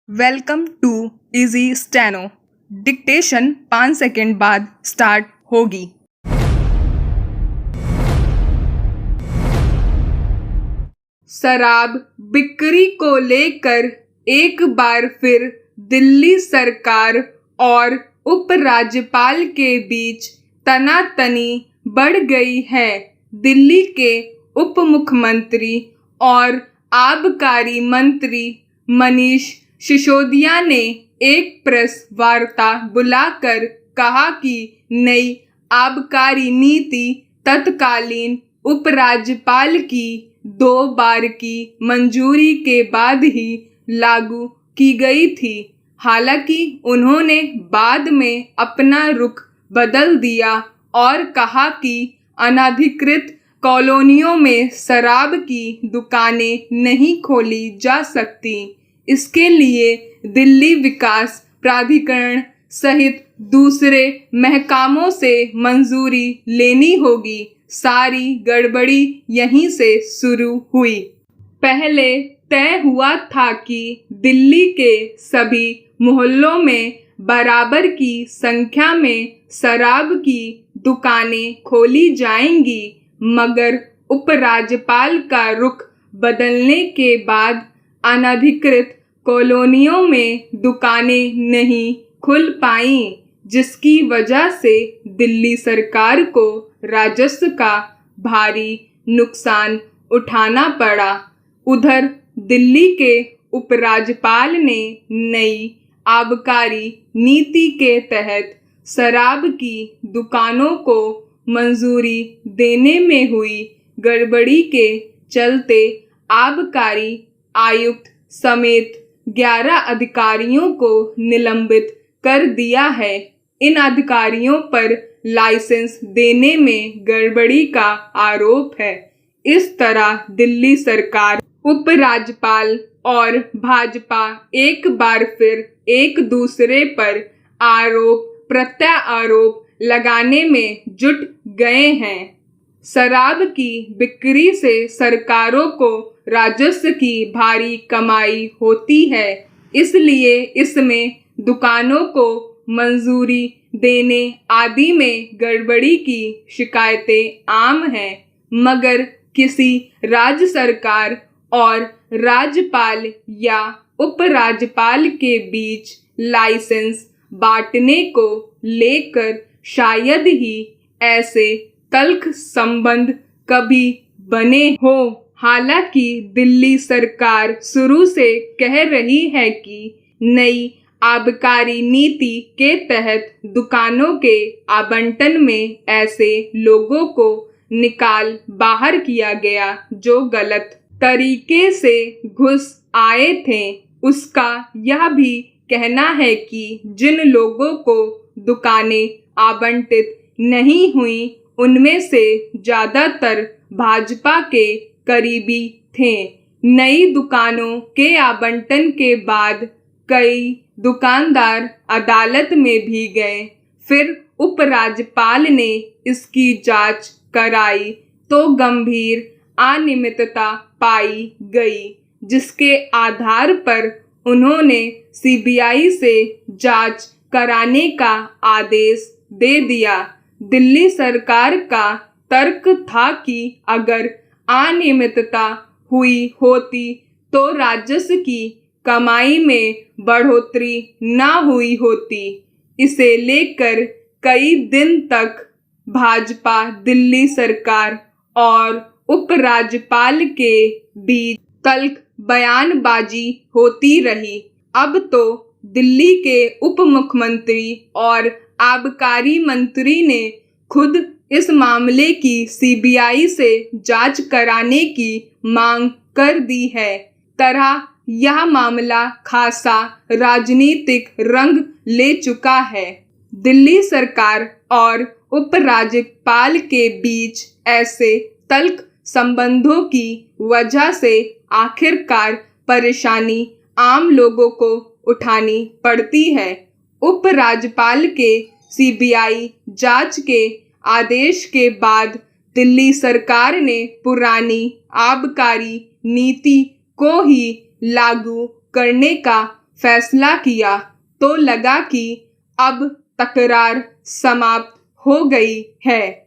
Welcome to Easy Steno. Dictation 5 second बाद start होगी। शराब बिक्री को लेकर एक बार फिर दिल्ली सरकार और उपराज्यपाल के बीच तनातनी बढ़ गई है। दिल्ली के उप मुख्यमंत्री और आबकारी मंत्री मनीष सिसोदिया ने एक प्रेस वार्ता बुलाकर कहा कि नई आबकारी नीति तत्कालीन उपराज्यपाल की 2 बार की मंजूरी के बाद ही लागू की गई थी। हालांकि उन्होंने बाद में अपना रुख बदल दिया और कहा कि अनधिकृत कॉलोनियों में शराब की दुकानें नहीं खोली जा सकती। इसके लिए दिल्ली विकास प्राधिकरण सहित दूसरे महकमों से मंजूरी लेनी होगी। सारी गड़बड़ी यहीं से शुरू हुई। पहले तय हुआ था कि दिल्ली के सभी मोहल्लों में बराबर की संख्या में शराब की दुकानें खोली जाएंगी, मगर उपराज्यपाल का रुख बदलने के बाद अनधिकृत कॉलोनियों में दुकानें नहीं खुल पाईं, जिसकी वजह से दिल्ली सरकार को राजस्व का भारी नुकसान उठाना पड़ा। उधर दिल्ली के उपराज्यपाल ने नई आबकारी नीति के तहत शराब की दुकानों को मंजूरी देने में हुई गड़बड़ी के चलते आबकारी आयुक्त समेत 11 अधिकारियों को निलंबित कर दिया है। इन अधिकारियों पर लाइसेंस देने में गड़बड़ी का आरोप है। इस तरह दिल्ली सरकार, उपराज्यपाल और भाजपा एक बार फिर एक दूसरे पर आरोप प्रत्यारोप लगाने में जुट गए हैं। शराब की बिक्री से सरकारों को राजस्व की भारी कमाई होती है, इसलिए इसमें दुकानों को मंजूरी देने आदि में गड़बड़ी की शिकायतें आम हैं। मगर किसी राज्य सरकार और राज्यपाल या उपराज्यपाल के बीच लाइसेंस बांटने को लेकर शायद ही ऐसे तल्ख संबंध कभी बने हो। हालांकि दिल्ली सरकार शुरू से कह रही है कि नई आबकारी नीति के तहत दुकानों के आवंटन में ऐसे लोगों को निकाल बाहर किया गया जो गलत तरीके से घुस आए थे। उसका यह भी कहना है कि जिन लोगों को दुकानें आवंटित नहीं हुई उनमें से ज्यादातर भाजपा के करीबी थे। नई दुकानों के आवंटन के बाद कई दुकानदार अदालत में भी गए। फिर उपराज्यपाल ने इसकी जांच कराई तो गंभीर अनियमितता पाई गई, जिसके आधार पर उन्होंने सीबीआई से जांच कराने का आदेश दे दिया। दिल्ली सरकार का तर्क था कि अगर अनियमितता हुई होती तो राजस्व की कमाई में बढ़ोतरी न हुई होती। इसे लेकर कई दिन तक भाजपा दिल्ली सरकार और उपराज्यपाल के बीच तल्ख बयानबाजी होती रही। अब तो दिल्ली के उप मुख्यमंत्री और आबकारी मंत्री ने खुद इस मामले की सीबीआई से जांच कराने की मांग कर दी है। तरह यह मामला खासा राजनीतिक रंग ले चुका है। दिल्ली सरकार और उपराज्यपाल के बीच ऐसे तल्ख संबंधों की वजह से आखिरकार परेशानी आम लोगों को उठानी पड़ती है। उपराज्यपाल के सीबीआई जांच के आदेश के बाद दिल्ली सरकार ने पुरानी आबकारी नीति को ही लागू करने का फैसला किया तो लगा कि अब तकरार समाप्त हो गई है।